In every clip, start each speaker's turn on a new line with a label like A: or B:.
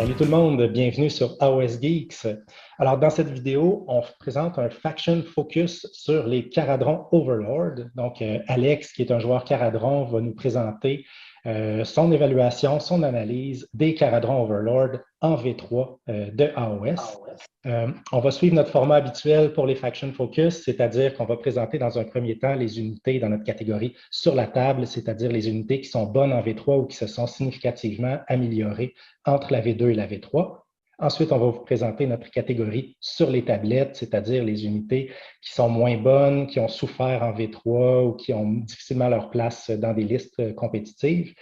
A: Salut tout le monde, bienvenue sur AOS Geeks. Alors, dans cette vidéo, on vous présente un faction focus sur les Caradron Overlord. Donc, Alex, qui est un joueur Caradron, va nous présenter son évaluation, son analyse des Caradron Overlord en V3 de AOS. On va suivre notre format habituel pour les Faction Focus, c'est-à-dire qu'on va présenter dans un premier temps les unités dans notre catégorie sur la table, c'est-à-dire les unités qui sont bonnes en V3 ou qui se sont significativement améliorées entre la V2 et la V3. Ensuite, on va vous présenter notre catégorie sur les tablettes, c'est-à-dire les unités qui sont moins bonnes, qui ont souffert en V3 ou qui ont difficilement leur place dans des listes compétitives.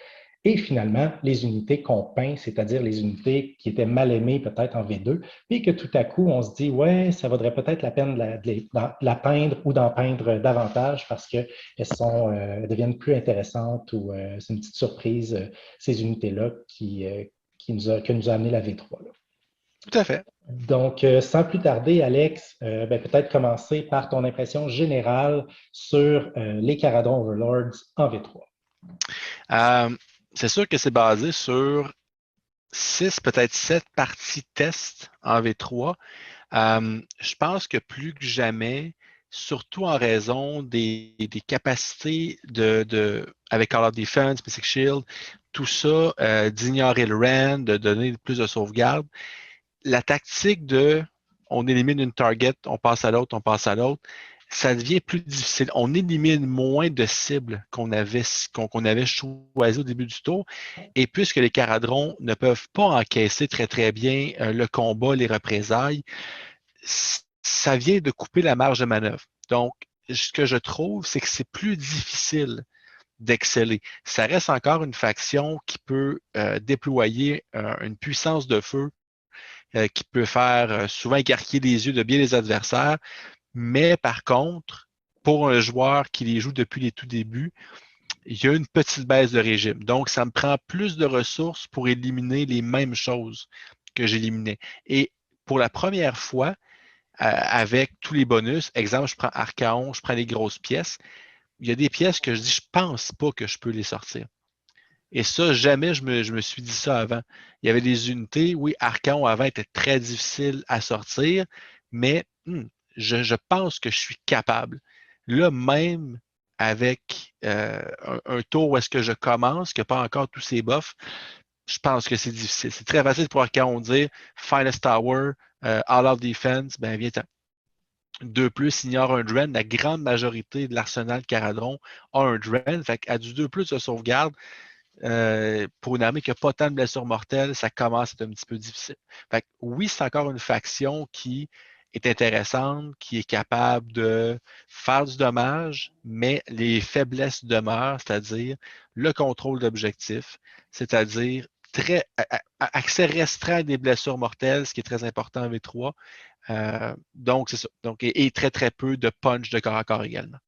A: Et finalement, les unités qu'on peint, c'est-à-dire les unités qui étaient mal aimées peut-être en V2, puis que tout à coup, on se dit, ouais, ça vaudrait peut-être la peine de la peindre ou d'en peindre davantage parce qu'elles deviennent plus intéressantes ou c'est une petite surprise, ces unités-là que nous a amené la V3. Là.
B: Tout à fait.
A: Donc, sans plus tarder, Alex, peut-être commencer par ton impression générale sur les Caradron Overlords en V3.
B: C'est sûr que c'est basé sur 6, peut-être 7 parties test en V3. Je pense que plus que jamais, surtout en raison des capacités avec Call of Defense, Basic Shield, tout ça, d'ignorer le RAN, de donner plus de sauvegarde, la tactique de on élimine une target, on passe à l'autre, ça devient plus difficile. On élimine moins de cibles qu'on avait choisi au début du tour. Et puisque les Caradrons ne peuvent pas encaisser très, très bien le combat, les représailles, ça vient de couper la marge de manœuvre. Donc, ce que je trouve, c'est que c'est plus difficile d'exceller. Ça reste encore une faction qui peut déployer une puissance de feu qui peut faire souvent écarquiller les yeux de bien les adversaires. Mais par contre, pour un joueur qui les joue depuis les tout débuts, il y a une petite baisse de régime. Donc, ça me prend plus de ressources pour éliminer les mêmes choses que j'éliminais. Et pour la première fois, avec tous les bonus, exemple, je prends Archaon, je prends les grosses pièces, il y a des pièces que je dis, je pense pas que je peux les sortir. Et ça, jamais je me suis dit ça avant. Il y avait des unités, oui, Archaon avant était très difficile à sortir, mais je pense que je suis capable. Là, même avec un tour où est-ce que je commence, qui n'a pas encore tous ses buffs, je pense que c'est difficile. C'est très facile pour Archaon de dire Finest Tower, All of Defense, ben viens-t'en. De plus, ignore un Dren. La grande majorité de l'arsenal Caradron a un Dren. Fait qu'à du 2 plus de sauvegarde, pour une armée qui n'a pas tant de blessures mortelles, ça commence à être un petit peu difficile. Fait que, oui, c'est encore une faction qui est intéressante, qui est capable de faire du dommage, mais les faiblesses demeurent, c'est-à-dire le contrôle d'objectifs, c'est-à-dire accès restreint à des blessures mortelles, ce qui est très important en V3. Donc, c'est ça. Donc, et très, très peu de punch de corps à corps également.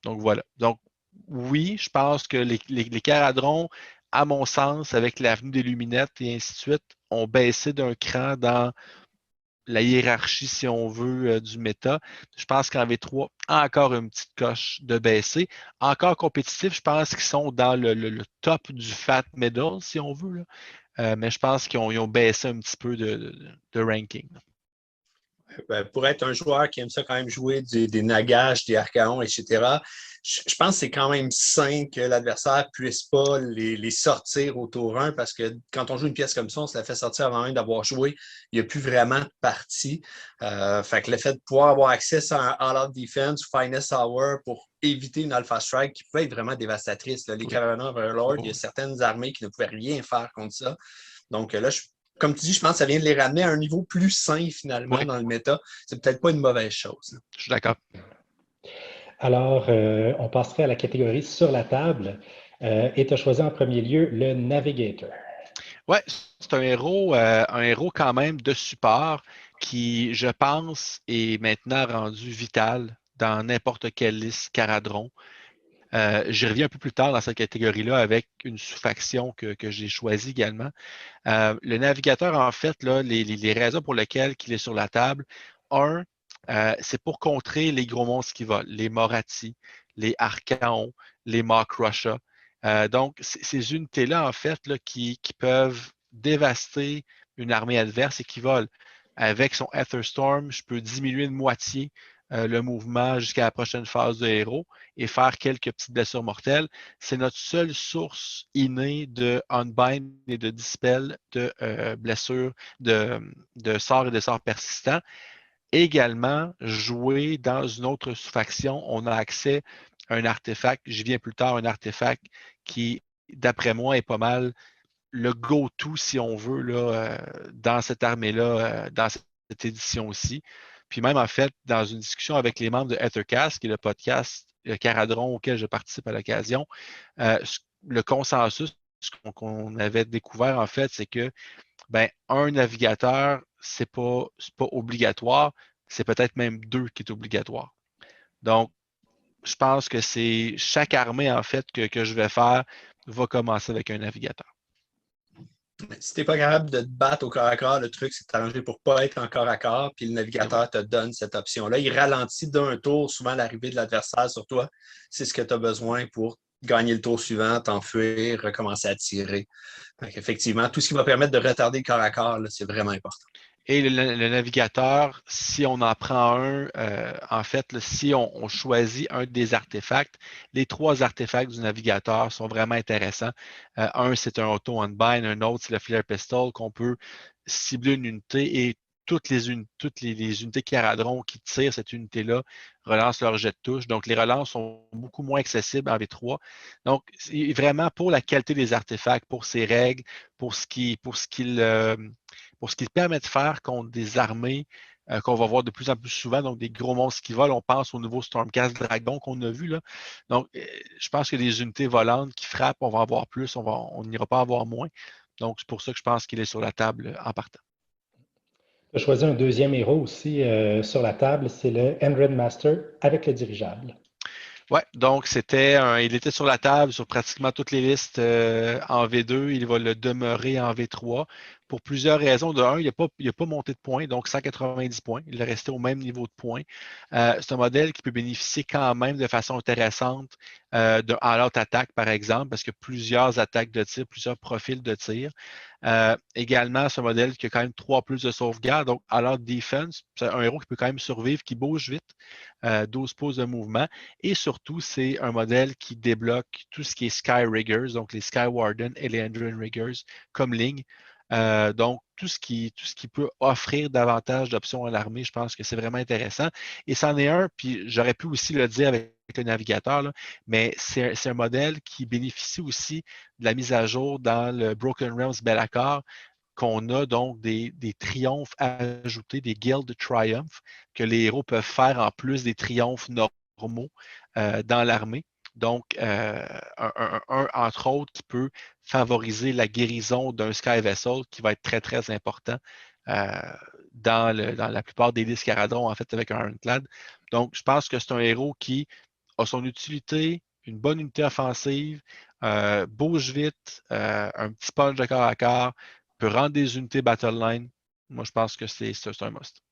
B: Donc, voilà. Donc, oui, je pense que les Caradrons, à mon sens, avec l'avenue des Luminettes et ainsi de suite, ont baissé d'un cran dans la hiérarchie, si on veut, du méta. Je pense qu'en V3, encore une petite coche de baisser. Encore compétitif, je pense qu'ils sont dans le top du fat middle, si on veut. Mais je pense qu'ils ont baissé un petit peu de ranking.
C: Ben, pour être un joueur qui aime ça quand même jouer des Nagash, des Archaons, etc., je pense que c'est quand même sain que l'adversaire ne puisse pas les sortir au tour 1 parce que quand on joue une pièce comme ça, on se la fait sortir avant même d'avoir joué. Il n'y a plus vraiment de partie. Fait que le fait de pouvoir avoir accès à un All-Out Defense ou Finest Hour pour éviter une Alpha Strike qui peut être vraiment dévastatrice. Là. Les Caravana Overlord, il y a certaines armées qui ne pouvaient rien faire contre ça. Donc là, comme tu dis, je pense que ça vient de les ramener à un niveau plus sain, finalement, dans le méta. C'est peut-être pas une mauvaise chose.
B: Je suis d'accord.
A: Alors, on passerait à la catégorie sur la table et tu as choisi en premier lieu le Navigator.
B: Oui, c'est un héros quand même de support qui, je pense, est maintenant rendu vital dans n'importe quelle liste Caradron. J'y reviens un peu plus tard dans cette catégorie-là avec une sous-faction que j'ai choisie également. Le navigateur, en fait, là, les raisons pour lesquelles il est sur la table, c'est pour contrer les gros monstres qui volent, les Morathi, les Archaons, les Maw-Krusha. Donc, ces unités-là, en fait, là, qui peuvent dévaster une armée adverse et qui vole. Avec son Aetherstorm, je peux diminuer de moitié le mouvement jusqu'à la prochaine phase de héros et faire quelques petites blessures mortelles. C'est notre seule source innée de Unbind et de Dispel de blessures, de sorts et de sorts persistants. Également, jouer dans une autre sous-faction, on a accès à un artefact, j'y viens plus tard, un artefact qui, d'après moi, est pas mal le go-to, si on veut, là, dans cette armée-là, dans cette édition aussi. Puis même, en fait, dans une discussion avec les membres de Ethercast, qui est le podcast Caradron auquel je participe à l'occasion, le consensus qu'on avait découvert, en fait, c'est que un navigateur, c'est pas obligatoire, c'est peut-être même 2 qui est obligatoire. Donc, je pense que c'est chaque armée, en fait, que je vais faire va commencer avec un navigateur.
C: Si tu n'es pas capable de te battre au corps à corps, le truc, c'est de t'arranger pour ne pas être en corps à corps, puis le navigateur te donne cette option-là. Il ralentit d'un tour souvent l'arrivée de l'adversaire sur toi. C'est ce que tu as besoin pour gagner le tour suivant, t'enfuir, recommencer à tirer. Effectivement, tout ce qui va permettre de retarder le corps à corps, c'est vraiment important.
B: Et le navigateur, si on en prend un, en fait, là, si on choisit un des artefacts, les 3 artefacts du navigateur sont vraiment intéressants. Un, c'est un auto-unbind, un autre, c'est le flare pistol qu'on peut cibler une unité et toutes les unités Caradron qui tirent cette unité-là relancent leur jet de touche. Donc, les relances sont beaucoup moins accessibles en V3. Donc, vraiment pour la qualité des artefacts, pour ses règles, pour ce qu'il permet de faire contre des armées qu'on va voir de plus en plus souvent, donc des gros monstres qui volent. On pense au nouveau Stormcast Dragon qu'on a vu là. Donc, je pense que des unités volantes qui frappent, on va en avoir plus, on n'ira pas avoir moins. Donc, c'est pour ça que je pense qu'il est sur la table en partant.
A: Tu as choisi un deuxième héros aussi sur la table, c'est le Endred Master avec le dirigeable.
B: Oui, donc il était sur la table sur pratiquement toutes les listes en V2. Il va le demeurer en V3 pour plusieurs raisons. De un, il n'a pas monté de points, donc 190 points. Il est resté au même niveau de points. C'est un modèle qui peut bénéficier quand même de façon intéressante en lot attaque, par exemple, parce qu'il y a plusieurs attaques de tir, plusieurs profils de tir. Également, c'est un modèle qui a quand même 3 plus de sauvegarde. Donc, à lot defense, c'est un héros qui peut quand même survivre, qui bouge vite, 12 pouces de mouvement. Et surtout, c'est un modèle qui débloque tout ce qui est Sky Riggers, donc les Sky Warden et les Endrin Riggers comme ligne. Donc, tout ce qui peut offrir davantage d'options à l'armée, je pense que c'est vraiment intéressant. Et c'en est un, puis j'aurais pu aussi le dire avec le navigateur, là, mais c'est un modèle qui bénéficie aussi de la mise à jour dans le Broken Realms Be'lakor, qu'on a donc des triomphes ajoutés, des Guild Triumph, que les héros peuvent faire en plus des triomphes normaux dans l'armée. Donc, entre autres, qui peut favoriser la guérison d'un Sky Vessel, qui va être très, très important dans la plupart des listes Caradron, en fait, avec un Ironclad. Donc, je pense que c'est un héros qui a son utilité, une bonne unité offensive, bouge vite, un petit punch de corps à corps, peut rendre des unités battle line. Moi, je pense que c'est un must.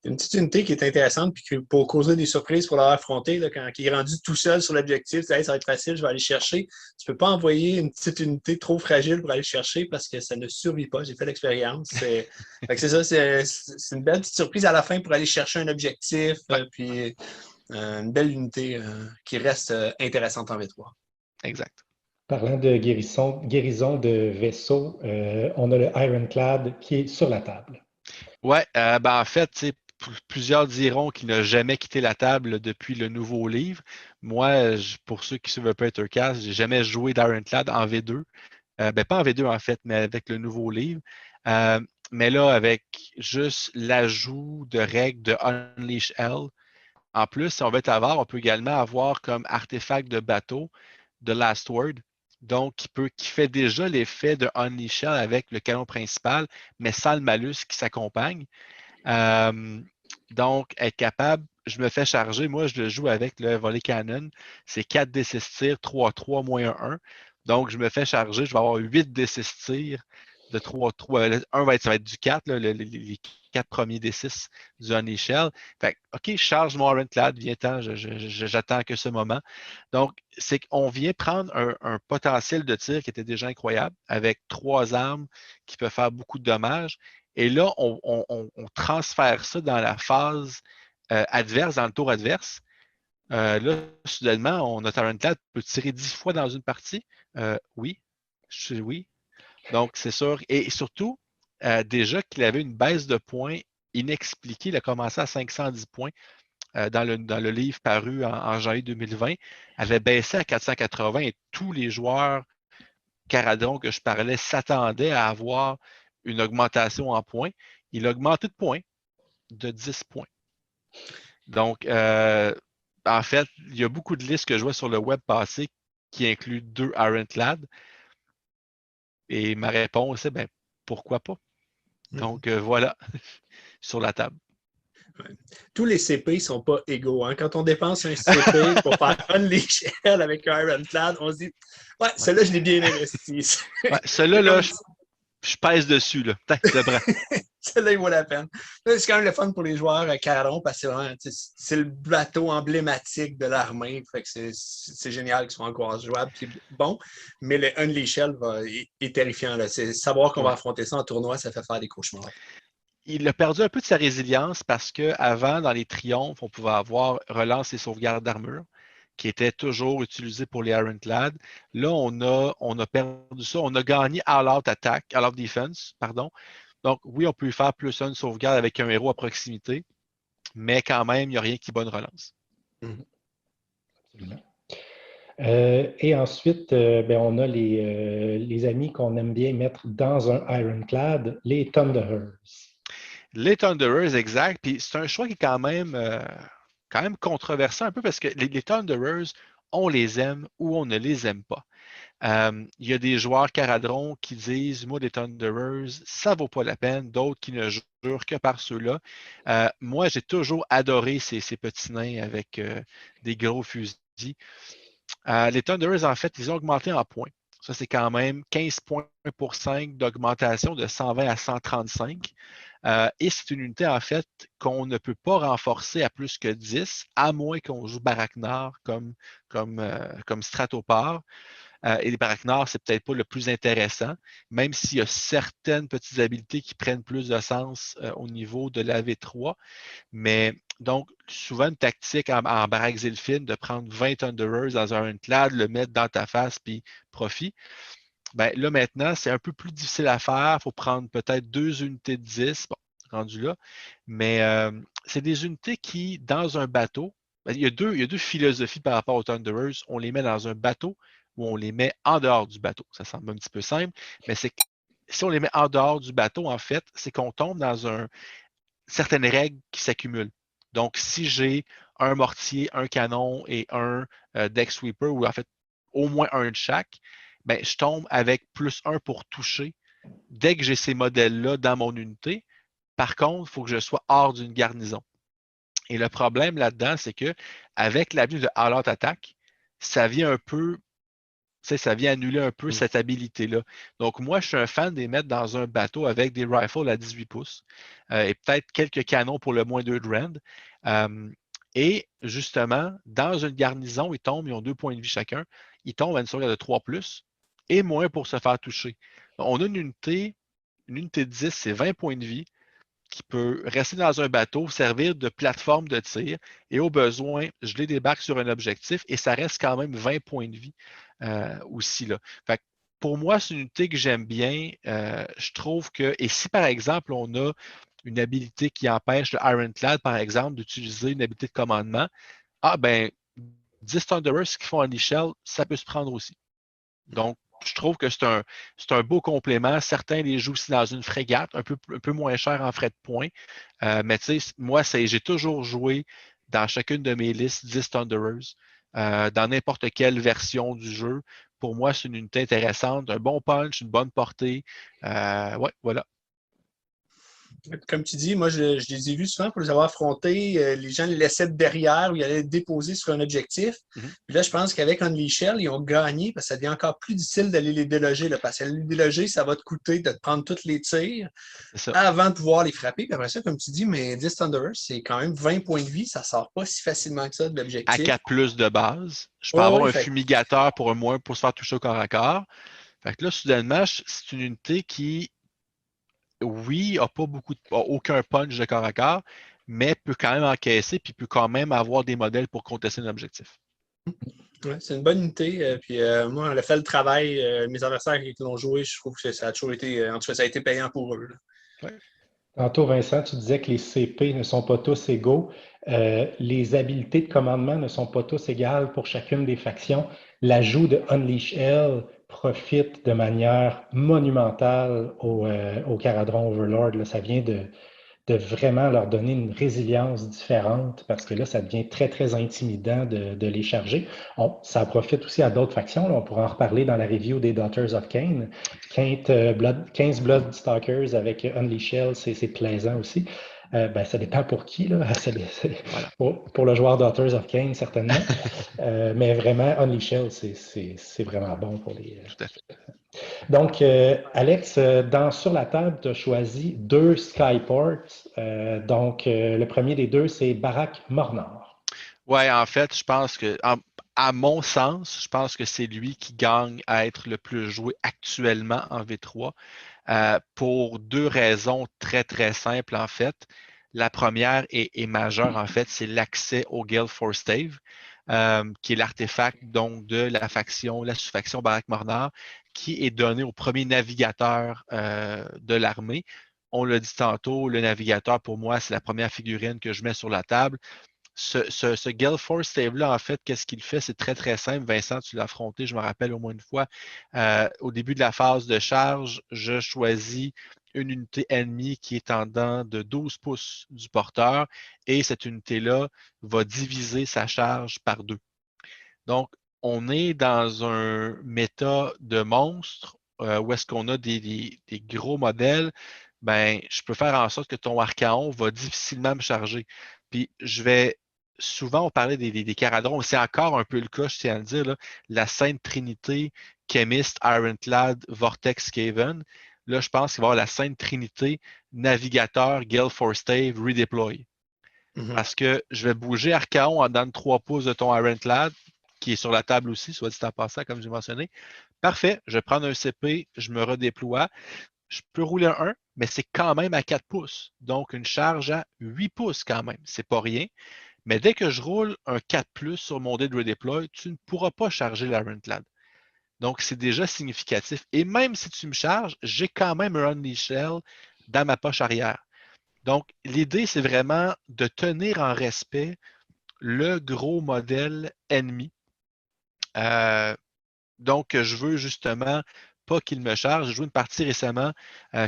C: Une petite unité qui est intéressante, puis pour causer des surprises pour l'avoir affronté, là, quand il est rendu tout seul sur l'objectif, ça va être facile, je vais aller chercher. Tu ne peux pas envoyer une petite unité trop fragile pour aller chercher parce que ça ne survit pas. J'ai fait l'expérience. C'est ça, c'est une belle petite surprise à la fin pour aller chercher un objectif, puis une belle unité qui reste intéressante en V3.
B: Exact.
A: Parlant de guérison de vaisseau, on a le Ironclad qui est sur la table.
B: Oui, en fait, plusieurs diront qu'il n'a jamais quitté la table depuis le nouveau livre. Moi, pour ceux qui suivent un peu Ethercast, j'ai jamais joué d'Ironclad en V2. Pas en V2 en fait, mais avec le nouveau livre. Mais là, avec juste l'ajout de règles de Unleash Hell, en plus, si on veut être avare, on peut également avoir comme artefact de bateau de Last Word, donc qui fait déjà l'effet de Unleash Hell avec le canon principal, mais sans le malus qui s'accompagne. Donc, être capable, je me fais charger, moi je le joue avec le volley cannon, c'est 4 D6 tirs, 3-3 moins 1. Donc, je me fais charger, je vais avoir 8 D6 tirs de 3, ça va être du 4, là, les 4 premiers des 6 du Unleashed. Fait que, OK, je charge mon Ironclad, viens-t'en, j'attends que ce moment. Donc, c'est qu'on vient prendre un potentiel de tir qui était déjà incroyable, avec 3 armes qui peuvent faire beaucoup de dommages. Et là, on transfère ça dans la phase adverse, dans le tour adverse. Là, soudainement, notre Ironclad peut tirer 10 fois dans une partie. Oui. Oui. Donc, c'est sûr. Et surtout, déjà qu'il avait une baisse de points inexpliquée. Il a commencé à 510 points dans le livre paru en janvier 2020. Avait baissé à 480 et tous les joueurs Caradron que je parlais s'attendaient à avoir une augmentation en points. Il a augmenté de points de 10 points. Donc, en fait, il y a beaucoup de listes que je vois sur le web passer qui incluent 2 Ironclad. Et ma réponse est, ben, pourquoi pas? Donc, voilà, sur la table.
C: Ouais. Tous les CP ne sont pas égaux. Hein? Quand on dépense un CP pour faire Unleashed avec un Ironclad, on se dit, ouais, celui-là, je l'ai bien investi.
B: Ouais, celui-là, là, je pèse dessus, là. Le bras.
C: Celui-là, il vaut la peine. C'est quand même le fun pour les joueurs Caradron parce que c'est le bateau emblématique de l'armée. C'est génial qu'il soit encore jouable. Puis bon, mais le Unleashed est terrifiant. Là. Savoir qu'on va affronter ça en tournoi, ça fait faire des cauchemars.
B: Il a perdu un peu de sa résilience parce qu'avant, dans les triomphes, on pouvait avoir relance et sauvegarde d'armure qui étaient toujours utilisés pour les Ironclad. Là, on a perdu ça. On a gagné All-Out Attack, All-Out Defense, pardon. Donc, oui, on peut faire plus une sauvegarde avec un héros à proximité, mais quand même, il n'y a rien qui bat une relance.
A: Absolument. Et ensuite, ben, on a les amis qu'on aime bien mettre dans un Ironclad, les Thunderers.
B: Les Thunderers, exact. Puis c'est un choix qui est quand même controversé un peu parce que les Thunderers, on les aime ou on ne les aime pas. Il y a des joueurs Caradron qui disent, moi, les Thunderers, ça ne vaut pas la peine. D'autres qui ne jurent que par ceux-là. Moi, j'ai toujours adoré ces petits nains avec des gros fusils. Les Thunderers, en fait, ils ont augmenté en points. Ça, c'est quand même 15 points pour 5 d'augmentation de 120 à 135. Et c'est une unité, en fait, qu'on ne peut pas renforcer à plus que 10, à moins qu'on joue Baraknar comme Stratopar. Et les Baraknar, c'est peut-être pas le plus intéressant, même s'il y a certaines petites habilités qui prennent plus de sens au niveau de la V3. Mais donc, souvent, une tactique en Barak Zilfin de prendre 20 Thunderers dans un Ironclad, le mettre dans ta face, puis profit. Ben, là, maintenant, c'est un peu plus difficile à faire. Il faut prendre peut-être 2 unités de 10, bon, rendu là. Mais c'est des unités qui, dans un bateau, ben, il y a deux philosophies par rapport aux Thunderers. On les met dans un bateau ou on les met en dehors du bateau. Ça semble un petit peu simple, mais c'est que si on les met en dehors du bateau, en fait, c'est qu'on tombe dans certaines règles qui s'accumulent. Donc, si j'ai un mortier, un canon et un deck sweeper, ou en fait au moins un de chaque, ben, je tombe avec +1 pour toucher dès que j'ai ces modèles-là dans mon unité. Par contre, il faut que je sois hors d'une garnison. Et le problème là-dedans, c'est que avec l'avenue de All-Out Attack, ça vient un peu, ça vient annuler un peu cette habilité-là. Donc, moi, je suis un fan des mettre dans un bateau avec des rifles à 18 pouces et peut-être quelques canons pour le moins 2 de rend. Et justement, dans une garnison, ils ont 2 points de vie chacun. Ils tombent à une sauvegarde de 3+, et moins pour se faire toucher. On a une unité de 10, c'est 20 points de vie qui peut rester dans un bateau, servir de plateforme de tir et au besoin, je les débarque sur un objectif et ça reste quand même 20 points de vie aussi. Là. Fait que pour moi, c'est une unité que j'aime bien. Je trouve que, et si par exemple, on a une habilité qui empêche le Ironclad, par exemple, d'utiliser une habilité de commandement, ah ben, 10 Thunderers qui font un Shell, ça peut se prendre aussi. Donc, je trouve que c'est un beau complément. Certains les jouent aussi dans une frégate, un peu moins cher en frais de points. Mais tu sais, moi, j'ai toujours joué dans chacune de mes listes 10 Thunderers, dans n'importe quelle version du jeu. Pour moi, c'est une unité intéressante, un bon punch, une bonne portée. Ouais, voilà.
C: Comme tu dis, moi, je les ai vus souvent pour les avoir affrontés. Les gens les laissaient derrière ou ils allaient les déposer sur un objectif.
B: Mhm.
C: Puis là, je pense qu'avec Unleash Shell, ils ont gagné parce que ça devient encore plus difficile d'aller les déloger. Là, parce que les déloger, ça va te coûter de te prendre tous les tirs
B: C'est ça.
C: avant de pouvoir les frapper. Puis après ça, comme tu dis, mais 10 Thunderers, c'est quand même 20 points de vie. Ça sort pas si facilement que ça de
B: À
C: l'objectif.
B: 4 plus de base. Je peux
C: Oui,
B: avoir
C: oui,
B: un
C: fait
B: fumigateur pour un moins pour se faire toucher au corps à corps. Fait que là, soudainement, c'est une unité qui, oui, a aucun punch de corps à corps, mais peut quand même encaisser puis peut quand même avoir des modèles pour contester un objectif.
C: ouais, c'est une bonne unité. Moi, elle a fait le travail. Mes adversaires qui l'ont joué, je trouve que ça a toujours été, en tout cas, ça a été payant pour eux. Là.
B: Ouais.
A: Tantôt, Vincent, tu disais que les CP ne sont pas tous égaux. Les habiletés de commandement ne sont pas tous égales pour chacune des factions. L'ajout de Unleash Hell profite de manière monumentale au Caradron Overlord. Là, ça vient de vraiment leur donner une résilience différente parce que là, ça devient très, très intimidant de les charger. Ça profite aussi à d'autres factions. Là. On pourra en reparler dans la review des Daughters of Cain. 15 Bloodstalkers avec Unleash Hell, c'est plaisant aussi. Ça dépend pour qui. Là.
B: Voilà.
A: Pour le joueur Daughters of Cain, certainement. Mais vraiment, Unleash Hell, c'est vraiment bon pour les...
B: Tout à fait.
A: Donc, Alex, sur la table, tu as choisi 2 Skyports. Le premier des 2, c'est Barak Mornar.
B: Ouais, en fait, je pense que, à mon sens, je pense que c'est lui qui gagne à être le plus joué actuellement en V3 pour 2 raisons très, très simples, en fait. La première est majeure, en fait, c'est l'accès au Gale Force Stave, qui est l'artefact donc de la sous-faction Barak Mornar, qui est donné au premier navigateur de l'armée. On l'a dit tantôt, le navigateur, pour moi, c'est la première figurine que je mets sur la table. Ce Gale Force Stave-là, en fait, qu'est-ce qu'il fait? C'est très, très simple. Vincent, tu l'as affronté, je me rappelle au moins une fois. Au début de la phase de charge, je choisis une unité ennemie qui est en dedans de 12 pouces du porteur et cette unité-là va diviser sa charge par 2. Donc, on est dans un méta de monstre où est-ce qu'on a des gros modèles. Ben, je peux faire en sorte que ton Archaon va difficilement me charger. Puis, souvent, on parlait des Caradrons, c'est encore un peu le cas, je tiens à le dire, là, la Sainte Trinité, Chemist, Ironclad, Vortex, Skaven. Là, je pense qu'il va y avoir la Sainte Trinité, Navigateur, Gale Force Stave, Redeploy. Parce que je vais bouger Archaon en dedans de 3 pouces de ton Ironclad, qui est sur la table aussi, soit dit en passant, comme j'ai mentionné. Parfait, je vais prendre un CP, je me redéploie. Je peux rouler un 1, mais c'est quand même à 4 pouces. Donc, une charge à 8 pouces quand même. C'est pas rien. Mais dès que je roule un 4 plus sur mon dé de redeploy, tu ne pourras pas charger l'Ironclad. Donc, c'est déjà significatif. Et même si tu me charges, j'ai quand même un Unleash Shell dans ma poche arrière. Donc, l'idée, c'est vraiment de tenir en respect le gros modèle ennemi. Donc, je veux justement pas qu'il me charge. J'ai joué une partie récemment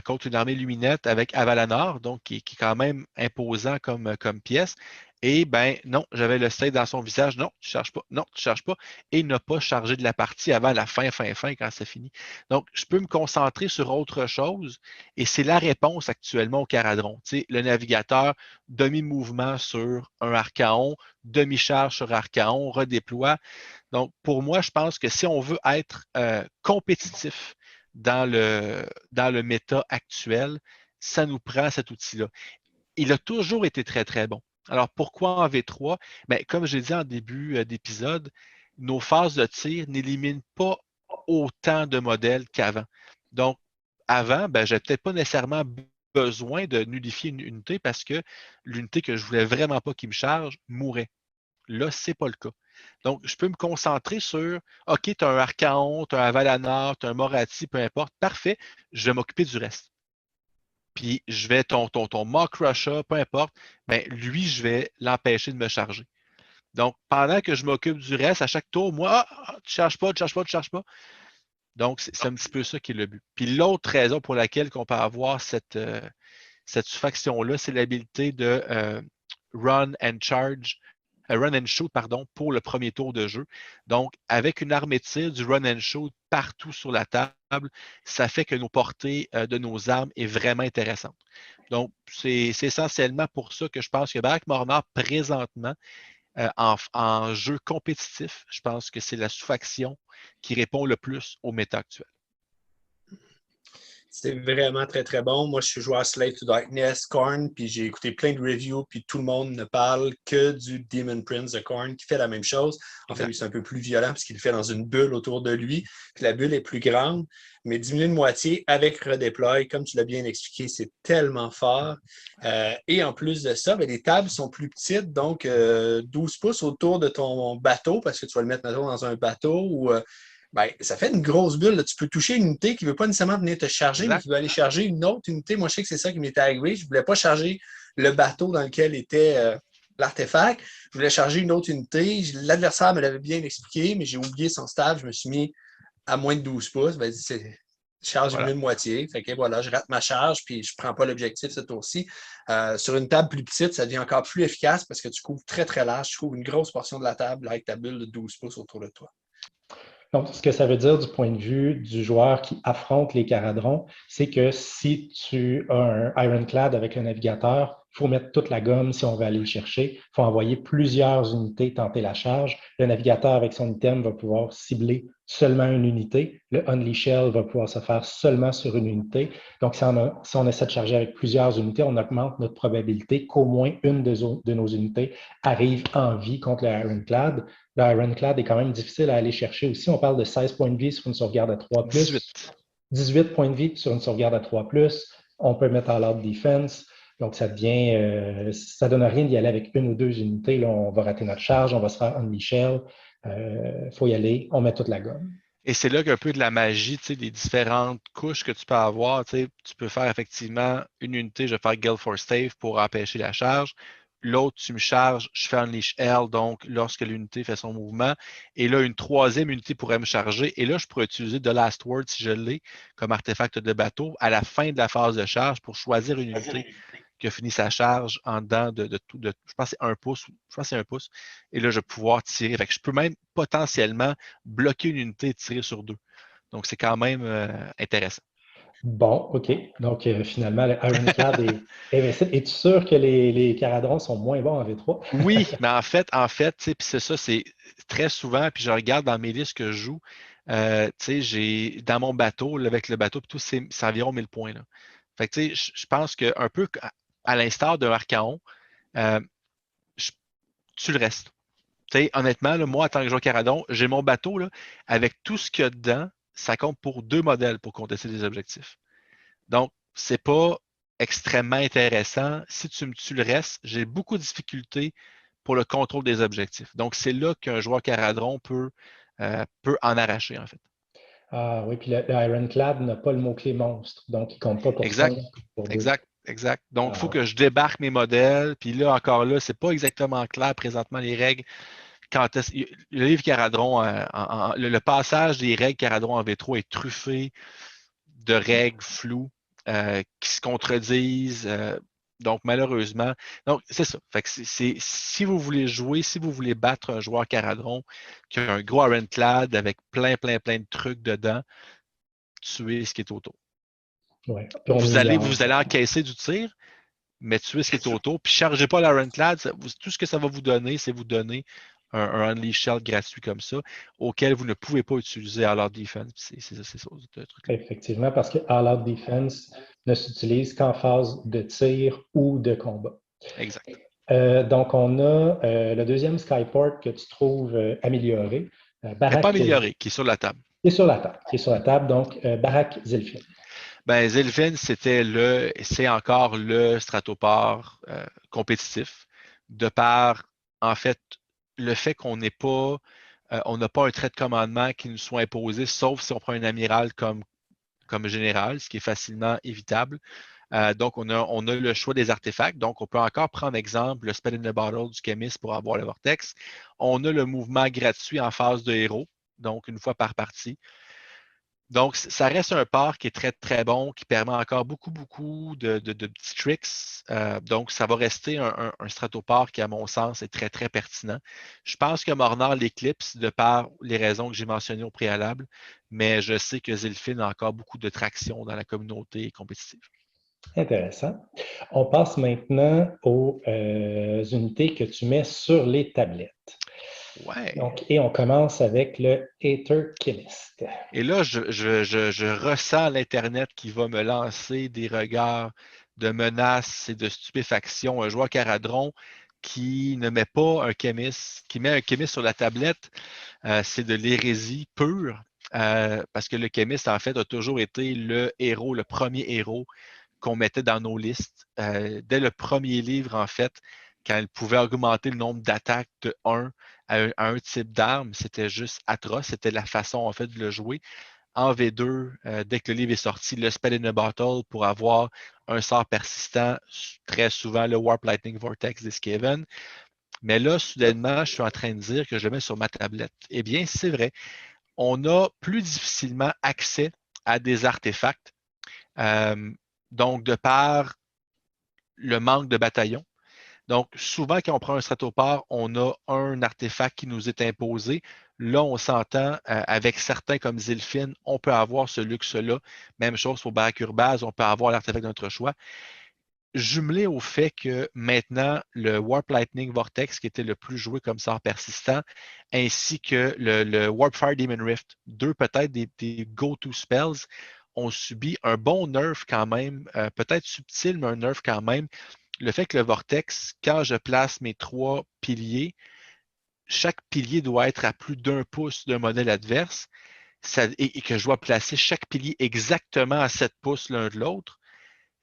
B: contre une armée luminette avec Avalanor, donc qui est quand même imposant comme pièce. Et ben non, j'avais le state dans son visage. Non, tu ne charges pas. Non, tu ne charges pas. Et il n'a pas chargé de la partie avant la fin quand c'est fini. Donc, je peux me concentrer sur autre chose. Et c'est la réponse actuellement au Caradron. Tu sais, le navigateur, demi-mouvement sur un Archaon, demi-charge sur Archaon, redéploie. Donc, pour moi, je pense que si on veut être compétitif dans le méta actuel, ça nous prend cet outil-là. Il a toujours été très, très bon. Alors, pourquoi en V3? Bien, comme j'ai dit en début d'épisode, nos phases de tir n'éliminent pas autant de modèles qu'avant. Donc, avant, ben, je n'avais peut-être pas nécessairement besoin de nullifier une unité parce que l'unité que je ne voulais vraiment pas qu'il me charge mourait. Là, ce n'est pas le cas. Donc, je peux me concentrer sur OK, tu as un Archaon, tu as un Avalanor, tu as un Moratti, peu importe. Parfait, je vais m'occuper du reste. Puis, je vais, ton Mock Russia, peu importe, ben, lui, je vais l'empêcher de me charger. Donc, pendant que je m'occupe du reste, à chaque tour, moi, tu ne charges pas, tu ne charges pas, tu ne charges pas. Donc, c'est un petit peu ça qui est le but. Puis, l'autre raison pour laquelle on peut avoir cette faction-là, c'est l'habilité de run and shoot, pour le premier tour de jeu. Donc, avec une armée de tir, du run and shoot partout sur la table, ça fait que nos portées de nos armes est vraiment intéressante. Donc, c'est essentiellement pour ça que je pense que Barak Mornar, présentement, en jeu compétitif, je pense que c'est la sous-faction qui répond le plus au méta actuel.
C: C'est vraiment très, très bon. Moi, je suis joueur Slave to Darkness, Korn, puis j'ai écouté plein de reviews, puis tout le monde ne parle que du Demon Prince de Korn, qui fait la même chose. En fait, lui, c'est un peu plus violent, parce qu'il le fait dans une bulle autour de lui, puis la bulle est plus grande, mais diminué de moitié avec redéploy. Comme tu l'as bien expliqué, c'est tellement fort. Et en plus de ça, les tables sont plus petites, donc 12 pouces autour de ton bateau, parce que tu vas le mettre maintenant dans un bateau ou ça fait une grosse bulle. Là. Tu peux toucher une unité qui ne veut pas nécessairement venir te charger,
B: Exact.
C: mais qui veut aller charger une autre unité. Moi, je sais que c'est ça qui m'était arrivé. Je ne voulais pas charger le bateau dans lequel était l'artefact. Je voulais charger une autre unité. L'adversaire me l'avait bien expliqué, mais j'ai oublié son stade. Je me suis mis à moins de 12 pouces. Charge
B: Voilà.
C: une moitié. Fait que voilà, je rate ma charge, puis je ne prends pas l'objectif ce tour-ci. Sur une table plus petite, ça devient encore plus efficace parce que tu couvres très, très large. Tu couvres une grosse portion de la table avec ta bulle de 12 pouces autour de toi.
A: Donc, ce que ça veut dire du point de vue du joueur qui affronte les Caradrons, c'est que si tu as un Ironclad avec un navigateur, il faut mettre toute la gomme si on veut aller le chercher. Il faut envoyer plusieurs unités tenter la charge. Le navigateur, avec son item, va pouvoir cibler seulement une unité. Le Unleash Shell va pouvoir se faire seulement sur une unité. Donc, si on essaie de charger avec plusieurs unités, on augmente notre probabilité qu'au moins une de nos unités arrive en vie contre le Ironclad. Le Ironclad est quand même difficile à aller chercher aussi. On parle de 16 points de vie sur une sauvegarde à 3+. 18 points de vie sur une sauvegarde à 3+. On peut mettre en Lord Defense. Donc, ça devient, ça donne rien d'y aller avec une ou deux unités. Là, on va rater notre charge, on va se faire Unleash Shell. Faut y aller, on met toute la gomme.
B: Et c'est là qu'un peu de la magie, des différentes couches que tu peux avoir. Tu peux faire effectivement une unité, je vais faire Gale for Stave pour empêcher la charge. L'autre, tu me charges, je fais Unleash Hell, donc lorsque l'unité fait son mouvement. Et là, une troisième unité pourrait me charger. Et là, je pourrais utiliser The Last Word, si je l'ai, comme artefact de bateau, à la fin de la phase de charge pour choisir une unité qui a fini sa charge en dedans je pense que c'est 1 pouce. Je pense que c'est 1 pouce. Et là, je vais pouvoir tirer. Fait que je peux même potentiellement bloquer une unité et tirer sur 2. Donc, c'est quand même intéressant.
A: Bon, OK. Donc, finalement, le Ironclad est invincible. Es-tu sûr que les Caradrons sont moins bons en V3?
B: Oui, mais en fait, puis c'est ça, c'est très souvent, puis je regarde dans mes listes que je joue, j'ai dans mon bateau, là, avec le bateau, tout, c'est environ 1000 points. Là. Fait que, je pense qu'un peu à l'instar d'un Archaon, tu le restes. Honnêtement, là, moi, en tant que joueur Caradon, j'ai mon bateau, là, avec tout ce qu'il y a dedans, ça compte pour 2 modèles pour contester des objectifs. Donc, c'est pas extrêmement intéressant. Si tu le restes, j'ai beaucoup de difficultés pour le contrôle des objectifs. Donc, c'est là qu'un joueur Caradron peut en arracher, en fait.
A: Ah oui, puis le Ironclad n'a pas le mot-clé monstre, donc il ne compte pas pour
B: Exact.
A: 5, pour 2.
B: Exact. Donc, il faut que je débarque mes modèles. Puis là, encore là, c'est pas exactement clair présentement les règles. Le livre Caradron, le passage des règles Caradron en V3 est truffé de règles floues qui se contredisent. Donc, malheureusement, donc c'est ça. Fait que si vous voulez jouer, si vous voulez battre un joueur Caradron qui a un gros Ironclad avec plein de trucs dedans, tuez ce qui est autour.
A: Ouais.
B: Vous allez encaisser du tir, mais tuez ce qui est autour. Puis chargez pas l'Ironclad. Tout ce que ça va vous donner, c'est vous donner un Unleash Shell gratuit comme ça, auquel vous ne pouvez pas utiliser à leur defense. C'est ça, le truc.
A: Effectivement, parce que All Out Defense ne s'utilise qu'en phase de tir ou de combat.
B: Exact.
A: Donc, on a le deuxième Skyport que tu trouves amélioré.
B: Mais pas amélioré, qui est sur la table.
A: Qui est sur la table, donc Barak Zilfin.
B: Ben, Zilfin, c'est encore le stratopore compétitif, de par, en fait, le fait qu'on n'a pas un trait de commandement qui nous soit imposé, sauf si on prend un amiral comme général, ce qui est facilement évitable. Donc, on a le choix des artefacts. Donc, on peut encore prendre exemple le Spell in the Bottle du Chemist pour avoir le Vortex. On a le mouvement gratuit en phase de héros, donc une fois par partie. Donc, ça reste un port qui est très bon, qui permet encore beaucoup de petits tricks. Donc, ça va rester un stratoport qui, à mon sens, est très pertinent. Je pense que Mornar l'éclipse de par les raisons que j'ai mentionnées au préalable, mais je sais que Zilfin a encore beaucoup de traction dans la communauté compétitive.
A: Intéressant. On passe maintenant aux unités que tu mets sur les tablettes.
B: Ouais.
A: Donc, et on commence avec le Aether Chemist.
B: Et là, je ressens l'Internet qui va me lancer des regards de menaces et de stupéfaction. Un joueur Caradron qui ne met pas un Chemist, qui met un Chemist sur la tablette, c'est de l'hérésie pure. Parce que le Chemist, en fait, a toujours été le héros, le premier héros qu'on mettait dans nos listes. Dès le premier livre, en fait, quand il pouvait augmenter le nombre d'attaques de 1 à un type d'arme, c'était juste atroce. C'était la façon, en fait, de le jouer. En V2, dès que le livre est sorti, le Spell in a Bottle pour avoir un sort persistant, très souvent le Warp Lightning Vortex des Skaven. Mais là, soudainement, je suis en train de dire que je le mets sur ma tablette. Eh bien, c'est vrai. On a plus difficilement accès à des artefacts. Donc, de par le manque de bataillons. Donc, souvent, quand on prend un stratopare, on a un artefact qui nous est imposé. Là, on s'entend avec certains comme Zilfin, on peut avoir ce luxe-là. Même chose pour Barakurbaz, on peut avoir l'artefact de notre choix. Jumelé au fait que maintenant, le Warp Lightning Vortex, qui était le plus joué comme sort persistant, ainsi que le Warp Fire Demon Rift, deux peut-être des go-to spells, ont subi un bon nerf quand même, peut-être subtil, mais un nerf quand même. Le fait que le Vortex, quand je place mes 3 piliers, chaque pilier doit être à plus d'1 pouce d'un modèle adverse et que je dois placer chaque pilier exactement à 7 pouces l'un de l'autre,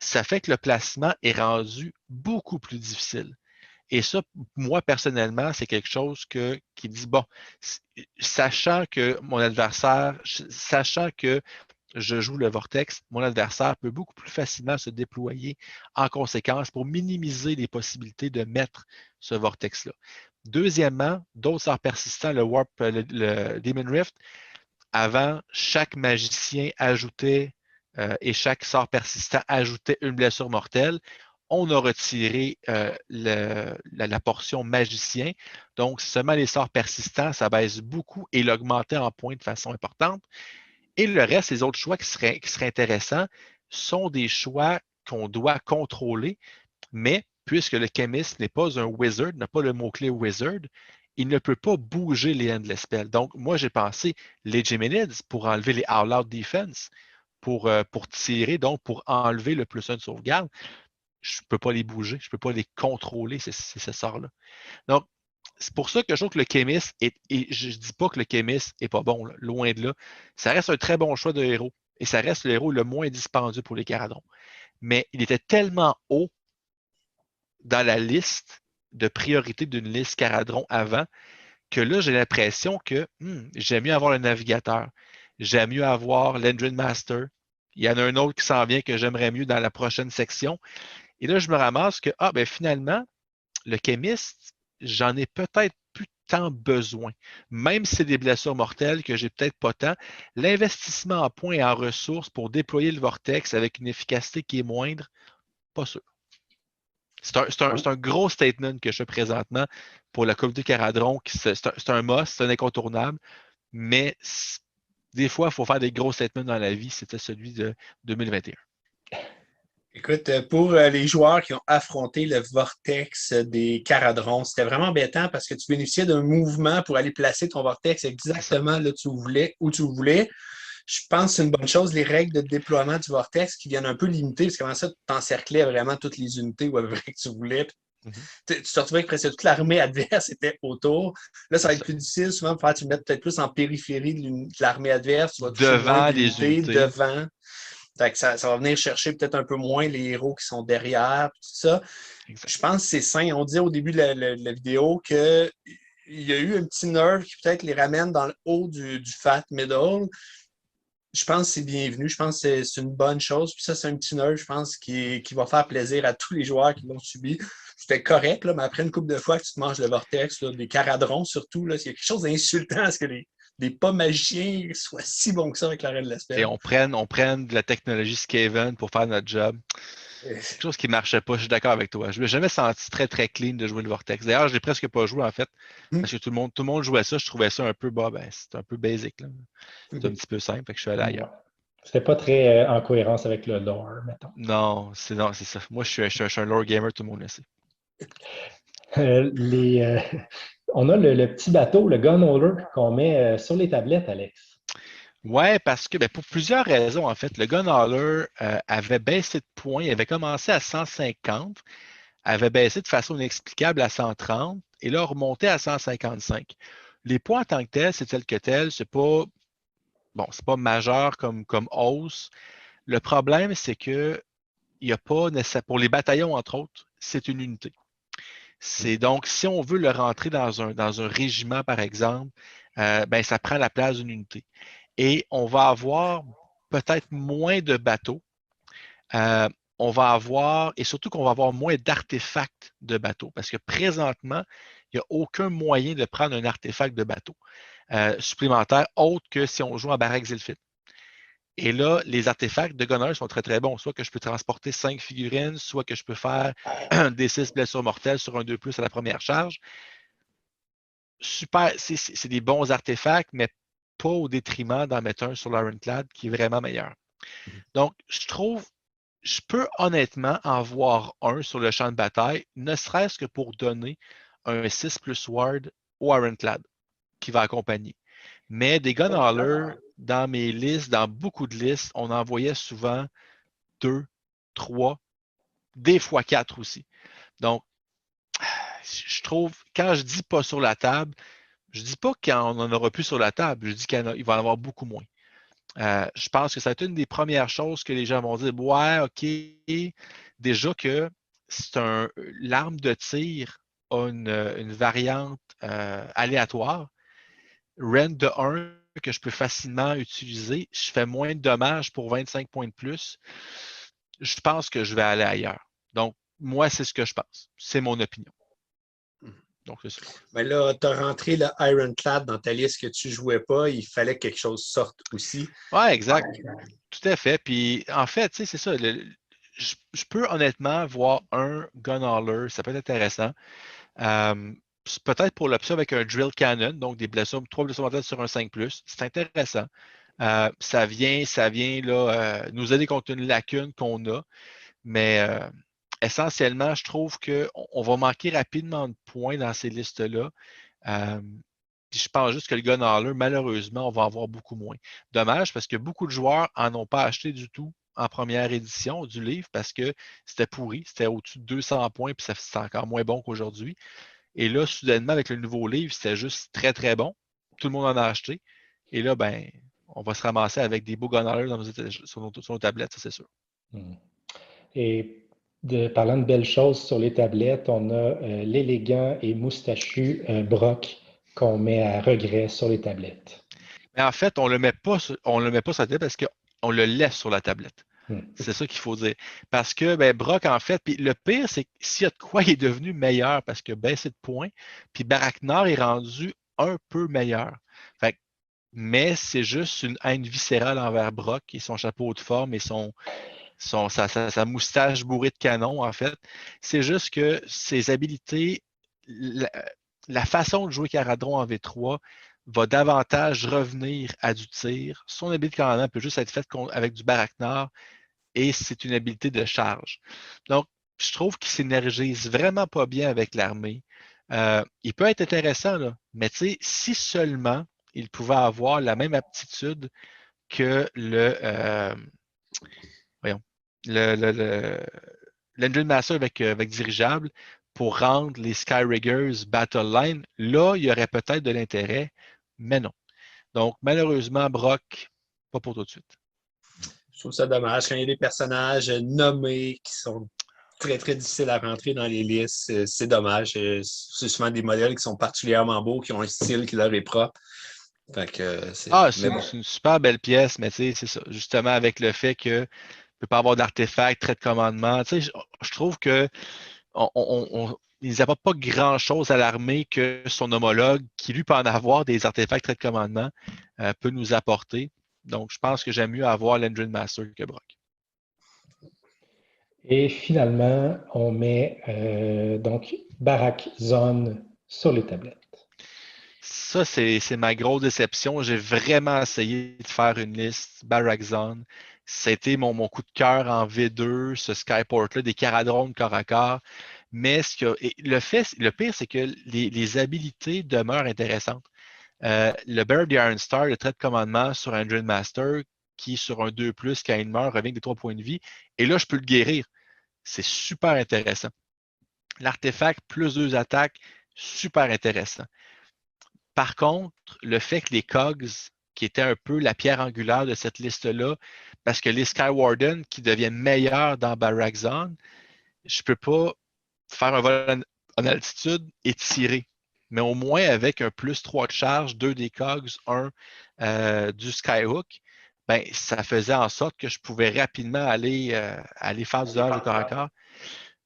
B: ça fait que le placement est rendu beaucoup plus difficile. Et ça, moi, personnellement, c'est quelque chose qui dit, bon, sachant que mon adversaire, sachant que je joue le vortex, mon adversaire peut beaucoup plus facilement se déployer en conséquence pour minimiser les possibilités de mettre ce vortex-là. Deuxièmement, d'autres sorts persistants, le Warp, le Demon Rift, avant, chaque magicien ajoutait et chaque sort persistant ajoutait une blessure mortelle. On a retiré la portion magicien. Donc, seulement les sorts persistants, ça baisse beaucoup et l'augmenter en points de façon importante. Et le reste, les autres choix qui seraient intéressants sont des choix qu'on doit contrôler, mais puisque le chemist n'est pas un wizard, n'a pas le mot-clé wizard, il ne peut pas bouger les endless spells. Donc, moi, j'ai pensé les Geminids pour enlever les All Out Defense, pour tirer, donc pour enlever le +1 de sauvegarde. Je ne peux pas les bouger, je ne peux pas les contrôler, ces sorts-là. Donc, c'est pour ça que je trouve que le Chemist, et je ne dis pas que le Chemist n'est pas bon, là, loin de là. Ça reste un très bon choix de héros. Et ça reste le héros le moins dispendieux pour les Caradons. Mais il était tellement haut dans la liste de priorité d'une liste Caradron avant que là, j'ai l'impression que j'aime mieux avoir le navigateur. J'aime mieux avoir l'Engine Master. Il y en a un autre qui s'en vient que j'aimerais mieux dans la prochaine section. Et là, je me ramasse que, ben finalement, le chemiste, j'en ai peut-être plus tant besoin. Même si c'est des blessures mortelles que j'ai peut-être pas tant, l'investissement en points et en ressources pour déployer le vortex avec une efficacité qui est moindre, pas sûr. C'est un gros statement que je fais présentement pour la communauté Caradron. C'est un must, c'est un incontournable, mais des fois, il faut faire des gros statements dans la vie. C'était celui de 2021.
C: Écoute, pour les joueurs qui ont affronté le vortex des Caradrons, c'était vraiment embêtant parce que tu bénéficiais d'un mouvement pour aller placer ton vortex exactement là où tu voulais. Je pense que c'est une bonne chose, les règles de déploiement du vortex qui viennent un peu limiter, parce qu'avant ça, tu t'encerclais vraiment toutes les unités ou que tu voulais. Tu te retrouvais que presque toute l'armée adverse était autour. Là, ça va être plus difficile souvent pour faire, tu le mets peut-être plus en périphérie de l'armée adverse, tu vas toucher moins d'unités devant. Ça va venir chercher peut-être un peu moins les héros qui sont derrière, tout ça. Exact. Je pense que c'est sain. On dit au début de la vidéo qu'il y a eu un petit nerf qui peut-être les ramène dans le haut du fat middle. Je pense que c'est bienvenu. Je pense que c'est une bonne chose. Puis ça, c'est un petit nerf, je pense, qui va faire plaisir à tous les joueurs qui l'ont subi. C'était correct, là, mais après une couple de fois que tu te manges le vortex, là, des caradrons surtout, là, il y a quelque chose d'insultant à ce que les pas magiciens soient si bons que ça avec la reine de l'espèce.
B: Et on prenne de la technologie Skaven pour faire notre job. Quelque chose qui ne marchait pas, je suis d'accord avec toi. Je ne m'ai jamais senti très, très clean de jouer le Vortex. D'ailleurs, je ne l'ai presque pas joué, en fait, parce que tout le monde jouait ça. Je trouvais ça un peu, c'est un peu basic. C'est un petit peu simple, fait que je suis allé ailleurs.
A: C'était pas très en cohérence avec le lore, mettons.
B: Non, c'est ça. Moi, je suis un lore gamer, tout le monde le sait.
A: Euh, les, euh, on a le petit bateau, le gunholder, qu'on met sur les tablettes, Alex.
B: Ouais, parce que pour plusieurs raisons, en fait, le Gunhauler avait baissé de points, il avait commencé à 150, avait baissé de façon inexplicable à 130 et là remonté à 155. Les points en tant que tels, c'est tel que tel, c'est pas bon, c'est pas majeur comme hausse. Le problème, c'est que il n'y a pas nécessairement, pour les bataillons, entre autres, c'est une unité. C'est donc, si on veut le rentrer dans un régiment, par exemple, ça prend la place d'une unité. Et on va avoir peut-être moins de bateaux. Euh, on va avoir, et surtout qu'on va avoir moins d'artefacts de bateaux, parce que présentement, il n'y a aucun moyen de prendre un artefact de bateau supplémentaire autre que si on joue en baraque Zilfit. Et là, les artefacts de Gunner sont très très bons. Soit que je peux transporter 5 figurines, soit que je peux faire des 6 blessures mortelles sur un 2+ à la première charge. Super, c'est des bons artefacts, mais pas au détriment d'en mettre un sur l'Ironclad qui est vraiment meilleur. Donc, je peux honnêtement en voir un sur le champ de bataille, ne serait-ce que pour donner un 6+ Ward au Ironclad qui va accompagner. Mais des Gunhauler, dans mes listes, dans beaucoup de listes, on en voyait souvent 2, 3, des fois 4 aussi. Donc, je trouve, quand je dis pas sur la table, je dis pas qu'on en aura plus sur la table, je dis qu'il va en avoir beaucoup moins. Je pense que ça va être une des premières choses que les gens vont dire. Ouais, OK, déjà que l'arme de tir a une variante aléatoire. Rend de 1 que je peux facilement utiliser. Je fais moins de dommages pour 25 points de plus. Je pense que je vais aller ailleurs. Donc, moi, c'est ce que je pense. C'est mon opinion. Donc, c'est ça.
C: Mais là, tu as rentré le Ironclad dans ta liste que tu ne jouais pas. Il fallait que quelque chose sorte aussi.
B: Ouais, exact. Tout à fait. Puis, en fait, tu sais, c'est ça. Je peux honnêtement voir un Gunhauler. Ça peut être intéressant. Peut-être pour l'option avec un Drill Cannon, donc des blessures, 3 blessures mortelles sur un 5+. C'est intéressant. Ça vient là, nous aider contre une lacune qu'on a. Mais essentiellement, je trouve qu'on va manquer rapidement de points dans ces listes-là. Puis je pense juste que le Gunhauler, malheureusement, on va avoir beaucoup moins. Dommage parce que beaucoup de joueurs n'en ont pas acheté du tout en première édition du livre parce que c'était pourri, c'était au-dessus de 200 points, puis c'est encore moins bon qu'aujourd'hui. Et là, soudainement, avec le nouveau livre, c'était juste très, très bon. Tout le monde en a acheté. Et là, on va se ramasser avec des beaux Gunhauler sur nos tablettes, ça c'est sûr.
A: Et parlant de belles choses sur les tablettes, on a l'élégant et moustachu Brock qu'on met à regret sur les tablettes.
B: Mais en fait, on le met pas sur la tablette parce qu'on le laisse sur la tablette. C'est ça qu'il faut dire. Parce que Brock, en fait, puis le pire, c'est que s'il y a de quoi, il est devenu meilleur parce qu'il a baissé de points. Puis Baraknar est rendu un peu meilleur. Fait, mais c'est juste une haine viscérale envers Brock et son chapeau de forme et sa moustache bourrée de canon, en fait. C'est juste que ses habilités, la façon de jouer Caradron en V3 va davantage revenir à du tir. Son habilité commandement peut juste être faite avec du Baraknar et c'est une habilité de charge. Donc, je trouve qu'il s'énergise vraiment pas bien avec l'armée. Il peut être intéressant, là, mais si seulement il pouvait avoir la même aptitude que voyons, l'Engine Master avec dirigeable pour rendre les Skyriggers Battle Line, là, il y aurait peut-être de l'intérêt, mais non. Donc, malheureusement, Brock, pas pour tout de suite.
C: Je trouve ça dommage quand il y a des personnages nommés qui sont très, très difficiles à rentrer dans les listes. C'est dommage. C'est souvent des modèles qui sont particulièrement beaux, qui ont un style qui leur est propre. Fait que,
B: C'est une super belle pièce, mais c'est ça. Justement, avec le fait que ne peut pas avoir d'artefacts, trait de commandement. Je trouve que ils n'apportent pas grand-chose à l'armée que son homologue, qui lui peut en avoir des artefacts trait de commandement, peut nous apporter. Donc, je pense que j'aime mieux avoir l'Engine Master que Brock.
A: Et finalement, on met donc Barak Zone sur les tablettes.
B: Ça, c'est ma grosse déception. J'ai vraiment essayé de faire une liste Barrack Zone. C'était mon coup de cœur en V2, ce Skyport-là, des Caradrones corps à corps. Mais le pire, c'est que les habilités demeurent intéressantes. Le Bear of the Iron Star, le trait de commandement sur un Dream Master, qui sur un 2+, quand il meurt, revient avec des 3 points de vie. Et là, je peux le guérir. C'est super intéressant. L'artefact, plus 2 attaques, super intéressant. Par contre, le fait que les Cogs, qui étaient un peu la pierre angulaire de cette liste-là, parce que les Skywarden qui deviennent meilleurs dans Barrack Zone, je ne peux pas faire un vol en altitude et tirer. Mais au moins avec un plus 3 de charge, 2 des Cogs, 1 du Skyhook, ben, ça faisait en sorte que je pouvais rapidement aller faire du dommage au corps à corps.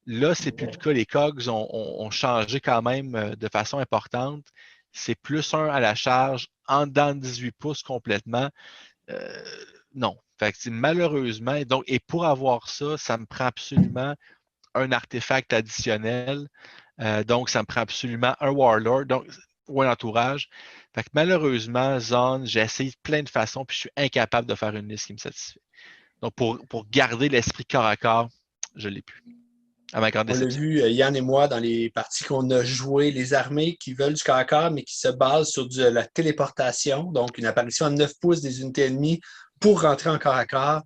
B: Là, c'est plus le cas. Les Cogs ont changé quand même de façon importante. C'est plus 1 à la charge, en dedans de 18 pouces complètement. Non. Fait que malheureusement, et pour avoir ça, ça me prend absolument un artefact additionnel. Donc, ça me prend absolument un Warlord ou un entourage. Fait que malheureusement, Zone, j'ai essayé de plein de façons, puis je suis incapable de faire une liste qui me satisfait. Donc, pour garder l'esprit corps à corps, je ne l'ai plus. À ma grande
C: On l'a
B: déception.
C: vu, Yann et moi, dans les parties qu'on a jouées, les armées qui veulent du corps à corps, mais qui se basent sur de la téléportation, donc une apparition à 9 pouces des unités ennemies pour rentrer en corps à corps.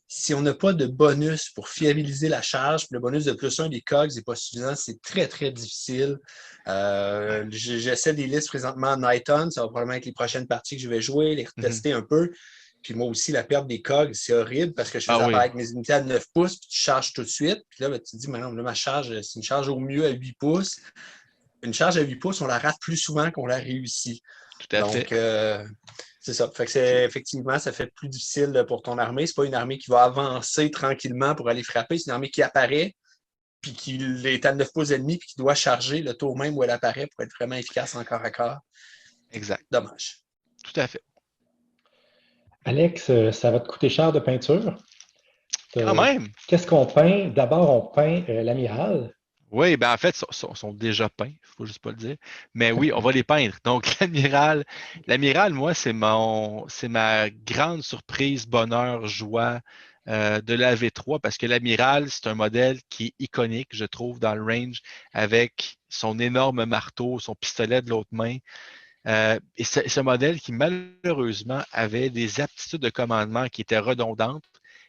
C: Si on n'a pas de bonus pour fiabiliser la charge, puis le bonus de plus 1 des cogs n'est pas suffisant, c'est très, très difficile. J'essaie des listes présentement à Nighton, ça va probablement être les prochaines parties que je vais jouer, les retester un peu. Puis moi aussi, la perte des cogs, c'est horrible parce que je faisais apparaître mes unités à 9 pouces, puis tu charges tout de suite. Puis là, ben, tu te dis, là, ma charge, c'est une charge au mieux à 8 pouces. Une charge à 8 pouces, on la rate plus souvent qu'on la réussit.
B: Tout à fait.
C: C'est ça. Fait que effectivement, ça fait plus difficile pour ton armée. C'est pas une armée qui va avancer tranquillement pour aller frapper. C'est une armée qui apparaît, puis qui est à 9 pouces et demi, puis qui doit charger le tour même où elle apparaît pour être vraiment efficace en corps à corps.
B: Exact.
C: Dommage.
B: Tout à fait.
A: Alex, ça va te coûter cher de peinture?
B: Quand même!
A: Qu'est-ce qu'on peint? D'abord, on peint l'amiral.
B: Oui, ben en fait, ils sont déjà peints, il ne faut juste pas le dire. Mais oui, on va les peindre. Donc, l'amiral, moi, c'est ma grande surprise, bonheur, joie de la V3 parce que l'amiral, c'est un modèle qui est iconique, je trouve, dans le range, avec son énorme marteau, son pistolet de l'autre main. Et c'est ce modèle qui, malheureusement, avait des aptitudes de commandement qui étaient redondantes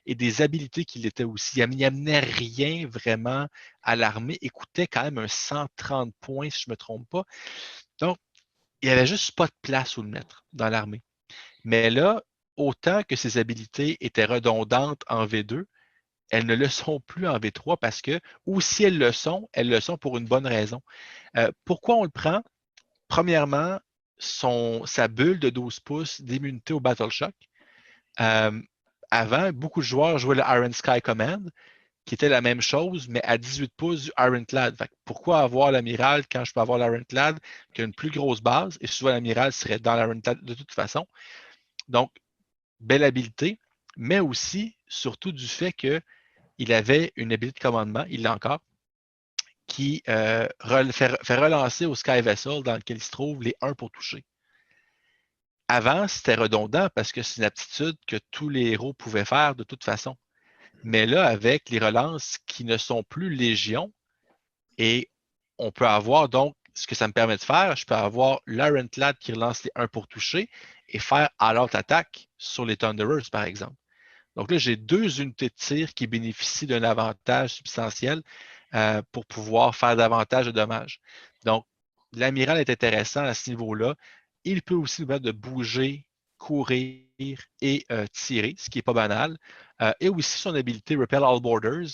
B: et des habiletés qui l'étaient aussi. Il n'amenait rien vraiment à l'armée. Il coûtait quand même un 130 points, si je ne me trompe pas. Donc, il n'y avait juste pas de place où le mettre dans l'armée. Mais là, autant que ses habiletés étaient redondantes en V2, elles ne le sont plus en V3 parce que, ou si elles le sont pour une bonne raison. Pourquoi on le prend? Premièrement, sa bulle de 12 pouces d'immunité au Battle Shock. Avant, beaucoup de joueurs jouaient le Iron Sky Command, qui était la même chose, mais à 18 pouces du Ironclad. Pourquoi avoir l'amiral quand je peux avoir l'Ironclad qui a une plus grosse base? Et souvent, l'amiral serait dans l'Ironclad de toute façon. Donc, belle habileté, mais aussi, surtout du fait qu'il avait une habileté de commandement, il l'a encore, qui fait relancer au Sky Vessel dans lequel il se trouve les 1 pour toucher. Avant, c'était redondant parce que c'est une aptitude que tous les héros pouvaient faire de toute façon. Mais là, avec les relances qui ne sont plus légion, et on peut avoir donc, ce que ça me permet de faire, je peux avoir l'Ironclad qui relance les 1 pour toucher et faire alert attaque sur les Thunderers, par exemple. Donc là, j'ai 2 unités de tir qui bénéficient d'un avantage substantiel pour pouvoir faire davantage de dommages. Donc, l'amiral est intéressant à ce niveau-là. Il peut aussi nous permettre de bouger, courir et tirer, ce qui n'est pas banal. Et aussi son habilité Repel All Borders.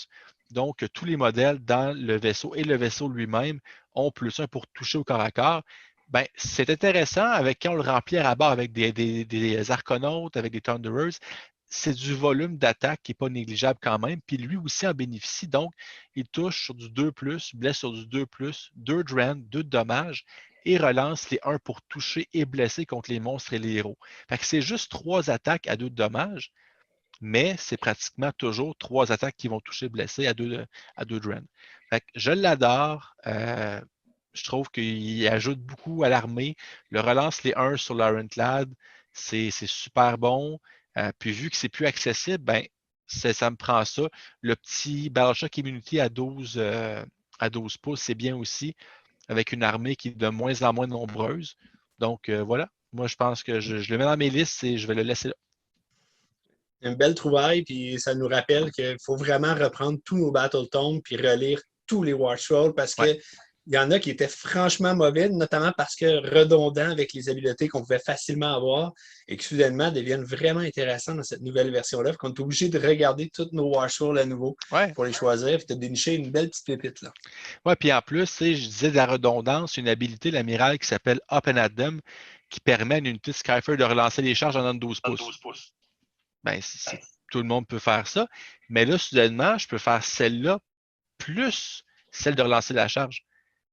B: Donc, tous les modèles dans le vaisseau et le vaisseau lui-même ont plus 1 pour toucher au corps à corps. Ben, c'est intéressant avec quand on le remplit à bord avec des Arconautes, avec des Thunderers. C'est du volume d'attaque qui n'est pas négligeable quand même. Puis lui aussi en bénéficie. Donc, il touche sur du 2+, blesse sur du 2+, 2 de rend, 2 de dommages et relance les 1 pour toucher et blesser contre les monstres et les héros. Fait que c'est juste 3 attaques à 2 de dommages, mais c'est pratiquement toujours 3 attaques qui vont toucher blesser à 2 de rend. Fait que je l'adore. Je trouve qu'il ajoute beaucoup à l'armée. Le relance les 1 sur l'Ironclad, c'est super bon. Puis vu que c'est plus accessible, ben, ça me prend ça. Le petit Battleshock Immunity à 12 pouces, c'est bien aussi, avec une armée qui est de moins en moins nombreuse. Donc voilà, moi je pense que je le mets dans mes listes et je vais le laisser là.
C: Une belle trouvaille, puis ça nous rappelle qu'il faut vraiment reprendre tous nos Battletomes puis relire tous les War Scrolls parce
B: Ouais.
C: que il y en a qui étaient franchement mauvais, notamment parce que redondants avec les habiletés qu'on pouvait facilement avoir et qui soudainement deviennent vraiment intéressants dans cette nouvelle version-là. On est obligé de regarder tous nos War Scrolls à nouveau
B: Ouais.
C: pour les choisir et de dénicher une belle petite pépite là.
B: Ouais, puis en plus, je disais de la redondance, une habilité, l'amiral qui s'appelle Up and At Them, qui permet à une unité de Skyfire de relancer les charges en 12 pouces. Ben, tout le monde peut faire ça. Mais là, soudainement, je peux faire celle-là plus celle de relancer la charge.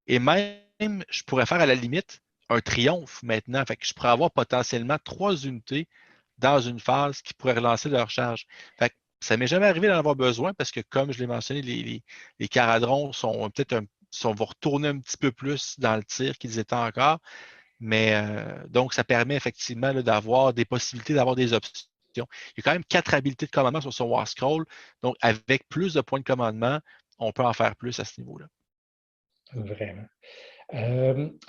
B: Et même, je pourrais faire à la limite un triomphe maintenant. Fait que je pourrais avoir potentiellement 3 unités dans une phase qui pourraient relancer leur charge. Fait que ça ne m'est jamais arrivé d'en avoir besoin parce que, comme je l'ai mentionné, les caradrons sont peut-être vont retourner un petit peu plus dans le tir qu'ils étaient encore. Mais donc, ça permet effectivement d'avoir des possibilités, d'avoir des options. Il y a quand même 4 habiletés de commandement sur son War Scroll. Donc, avec plus de points de commandement, on peut en faire plus à ce niveau-là.
A: Vraiment.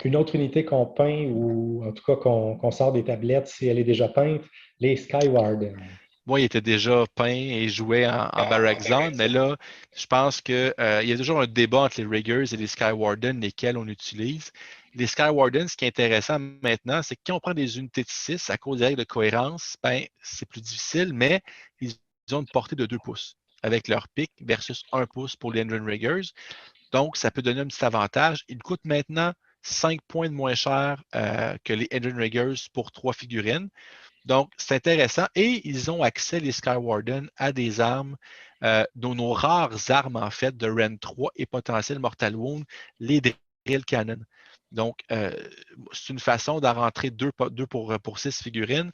A: Une autre unité qu'on peint, ou en tout cas qu'on sort des tablettes si elle est déjà peinte, les Skywarden.
B: Moi, il était déjà peint et jouait en Barrack Zone, mais là, je pense qu'il y a toujours un débat entre les Riggers et les Skywarden, lesquels on utilise. Les Skywarden, ce qui est intéressant maintenant, c'est que quand on prend des unités de 6 à cause des règles de cohérence, ben, c'est plus difficile, mais ils ont une portée de 2 pouces avec leur pic versus 1 pouce pour les Engine Riggers. Donc, ça peut donner un petit avantage. Ils coûtent maintenant 5 points de moins cher que les Engine Riggers pour 3 figurines. Donc, c'est intéressant. Et ils ont accès, les Skywarden, à des armes, nos rares armes, en fait, de Ren 3 et potentiel Mortal Wound, les Drill Cannon. Donc, c'est une façon d'en rentrer 2 pour 6 figurines.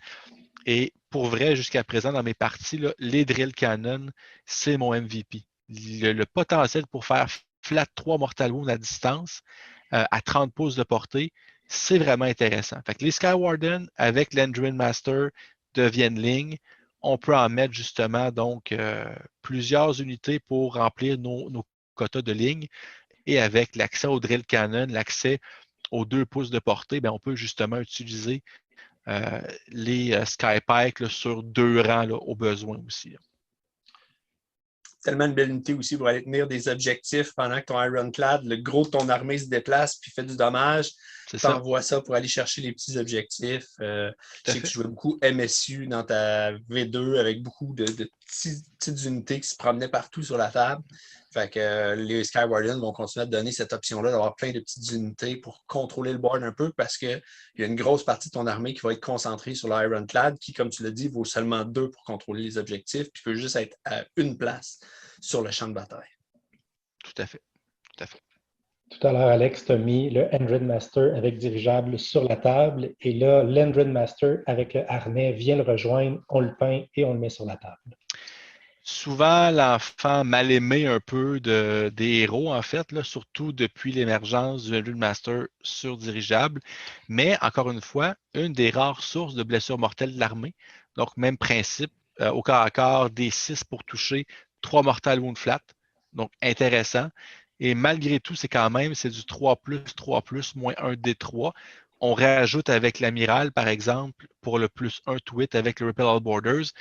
B: Et pour vrai, jusqu'à présent, dans mes parties, là, les Drill Cannon, c'est mon MVP. Le potentiel pour faire flat 3 Mortal Wound à distance, à 30 pouces de portée, c'est vraiment intéressant. Fait que les Skywarden avec l'Endrin Master deviennent ligne. On peut en mettre justement donc plusieurs unités pour remplir nos quotas de ligne. Et avec l'accès au Drill Cannon, l'accès aux 2 pouces de portée, bien, on peut justement utiliser les Skypike sur 2 rangs là, au besoin aussi. Là.
C: Tellement une belle unité aussi pour aller tenir des objectifs pendant que ton Ironclad, le gros de ton armée se déplace puis fait du dommage. Tu envoies ça pour aller chercher les petits objectifs. Je sais que tu jouais beaucoup MSU dans ta V2 avec beaucoup de petites unités qui se promenaient partout sur la table. Fait que les Skywarden vont continuer à te donner cette option-là d'avoir plein de petites unités pour contrôler le board un peu parce qu'il y a une grosse partie de ton armée qui va être concentrée sur l'Ironclad qui, comme tu l'as dit, vaut seulement 2 pour contrôler les objectifs puis peut juste être à une place sur le champ de bataille.
B: Tout à fait. Tout à fait.
A: Tout à l'heure, Alex t'a mis le Endrin Master avec dirigeable sur la table. Et là, l'Endrin Master avec le harnais vient le rejoindre, on le peint et on le met sur la table.
B: Souvent, l'enfant mal aimé un peu des héros, en fait, là, surtout depuis l'émergence du Endrin Master sur dirigeable. Mais, encore une fois, une des rares sources de blessures mortelles de l'armée. Donc, même principe, au corps à corps, D6 pour toucher, 3 Mortal Wound flat. Donc, intéressant. Et malgré tout, c'est du 3+, moins 1 D3. On rajoute avec l'amiral, par exemple, pour le +1 tweet avec le Repel All Borders.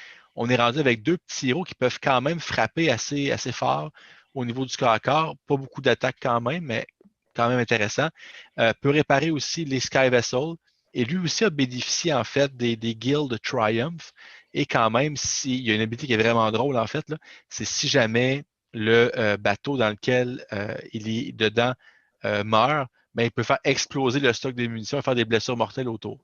B: On est rendu avec 2 petits héros qui peuvent quand même frapper assez fort au niveau du corps à corps. Pas beaucoup d'attaques quand même, mais quand même intéressant. Peut réparer aussi les Sky Vessels. Et lui aussi a bénéficié en fait des guilds de Triumph. Et quand même, il y a une habilité qui est vraiment drôle en fait, c'est si jamais le bateau dans lequel il est dedans meurt, ben, il peut faire exploser le stock de munitions et faire des blessures mortelles autour.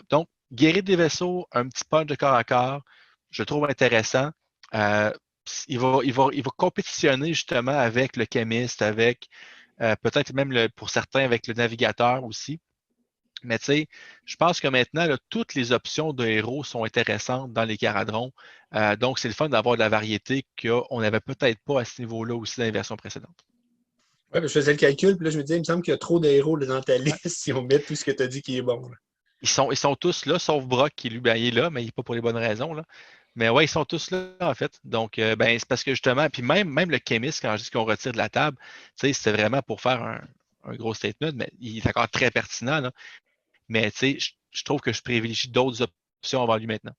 B: Donc, guérir des vaisseaux, un petit punch de corps à corps, je trouve intéressant. Il va compétitionner justement avec le chimiste, avec peut-être même pour certains avec le navigateur aussi. Mais tu sais, je pense que maintenant, là, toutes les options de héros sont intéressantes dans les caradrons. Donc, c'est le fun d'avoir de la variété qu'on n'avait peut-être pas à ce niveau-là aussi dans les versions précédentes.
C: je faisais le calcul, puis là, je me disais, il me semble qu'il y a trop d'héros là, dans ta liste si on met tout ce que tu as dit qui est bon. Là.
B: Ils sont tous là, sauf Brock qui lui, ben, il est là, mais il n'est pas pour les bonnes raisons. Là. Mais ouais, ils sont tous là, en fait. Donc, ben, c'est parce que justement, puis même le chemist, quand je dis qu'on retire de la table, c'était vraiment pour faire un gros statement, mais il est encore très pertinent. Là. Mais je trouve que je privilégie d'autres options avant lui maintenant.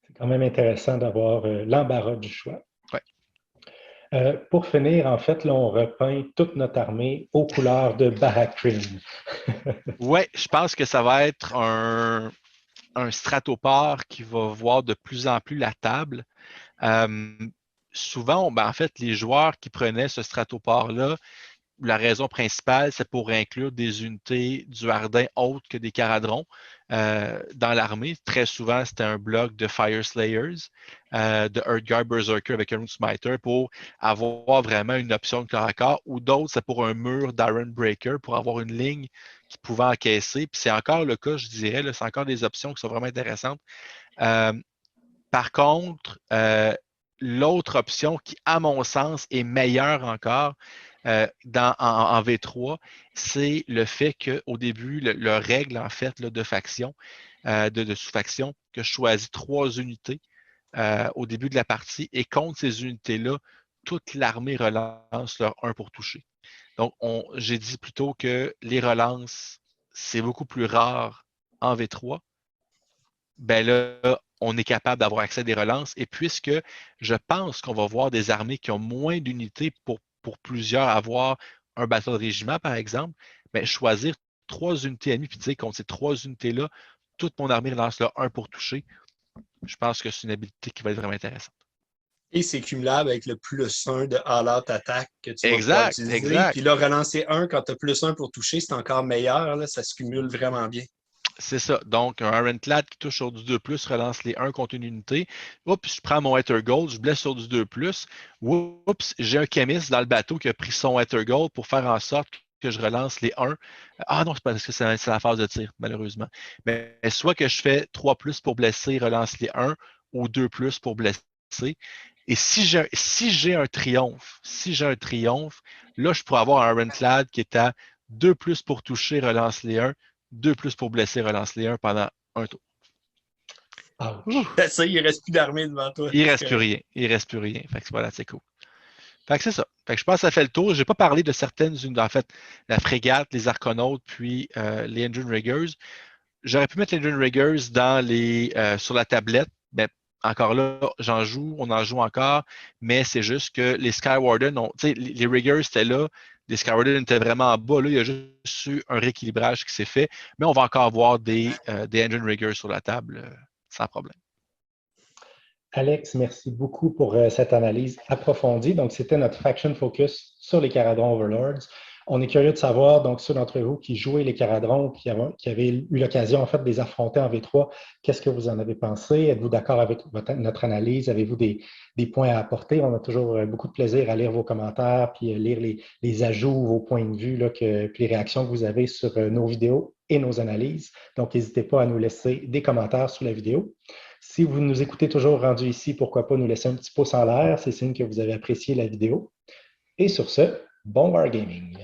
A: C'est quand même intéressant d'avoir l'embarras du choix.
B: Ouais.
A: Pour finir, en fait, là, on repeint toute notre armée aux couleurs de Barak-Trim.
B: Ouais, je pense que ça va être un stratopore qui va voir de plus en plus la table. Souvent, ben, en fait, les joueurs qui prenaient ce stratopore-là, la raison principale, c'est pour inclure des unités du Hardin autres que des Caradrons dans l'armée. Très souvent, c'était un bloc de Fire Slayers, de Earthguard Berserker avec un Smiter pour avoir vraiment une option de corps à corps, ou d'autres, c'est pour un mur d'Iron Breaker pour avoir une ligne qui pouvait encaisser. Puis c'est encore le cas, je dirais, c'est encore des options qui sont vraiment intéressantes. Par contre, l'autre option qui, à mon sens, est meilleure encore en V3, c'est le fait qu'au début, le règle en fait là, de faction, de sous-faction, que je choisis 3 unités au début de la partie et contre ces unités-là, toute l'armée relance leur 1 pour toucher. Donc, j'ai dit plutôt que les relances, c'est beaucoup plus rare en V3. Ben là, on est capable d'avoir accès à des relances. Et puisque je pense qu'on va voir des armées qui ont moins d'unités pour plusieurs avoir un bâton de régiment, par exemple, ben, choisir 3 unités ennemies, puis dire contre ces 3 unités-là, toute mon armée lance là 1 pour toucher. Je pense que c'est une habilité qui va être vraiment intéressante.
C: Et c'est cumulable avec le +1 de all-out attaque que tu vas pouvoir
B: Exact,
C: utiliser.
B: exact.
C: Puis là, relancer 1 quand tu as +1 pour toucher, c'est encore meilleur. Là, ça se cumule vraiment bien.
B: C'est ça. Donc, un Ironclad qui touche sur du 2+, relance les 1 contre une unité. Oups, je prends mon Ether Gold, je blesse sur du 2+. Oups, j'ai un chemist dans le bateau qui a pris son Ether Gold pour faire en sorte que je relance les 1. Ah non, c'est parce que c'est la phase de tir, malheureusement. Mais soit que je fais 3+ pour blesser, relance les 1, ou 2+ pour blesser. Et si j'ai un triomphe, là, je pourrais avoir un Ironclad qui est à 2+ pour toucher, relance les 1, 2+ pour blesser, relance les 1 pendant un tour.
C: Ça, il ne reste plus d'armée devant toi.
B: Il ne reste plus rien. Fait que voilà, c'est cool. Fait que c'est ça. Fait que je pense que ça fait le tour. Je n'ai pas parlé de certaines unités. En fait, la frégate, les arconautes, puis les engine riggers. J'aurais pu mettre les engine riggers sur la tablette. Mais encore là, on en joue encore. Mais c'est juste que les Skywarden, les riggers étaient là. Les Skywarden étaient vraiment en bas. Là, il y a juste eu un rééquilibrage qui s'est fait. Mais on va encore avoir des engine riggers sur la table sans problème.
A: Alex, merci beaucoup pour cette analyse approfondie. Donc, c'était notre Faction Focus sur les Caradrons Overlords. On est curieux de savoir, donc, ceux d'entre vous qui jouaient les Caradrons, qui avaient eu l'occasion, en fait, de les affronter en V3, qu'est-ce que vous en avez pensé? Êtes-vous d'accord avec notre analyse? Avez-vous des points à apporter? On a toujours beaucoup de plaisir à lire vos commentaires, puis lire les ajouts, vos points de vue, là, puis les réactions que vous avez sur nos vidéos et nos analyses. Donc, n'hésitez pas à nous laisser des commentaires sous la vidéo. Si vous nous écoutez toujours rendu ici, pourquoi pas nous laisser un petit pouce en l'air, c'est signe que vous avez apprécié la vidéo. Et sur ce, bon wargaming!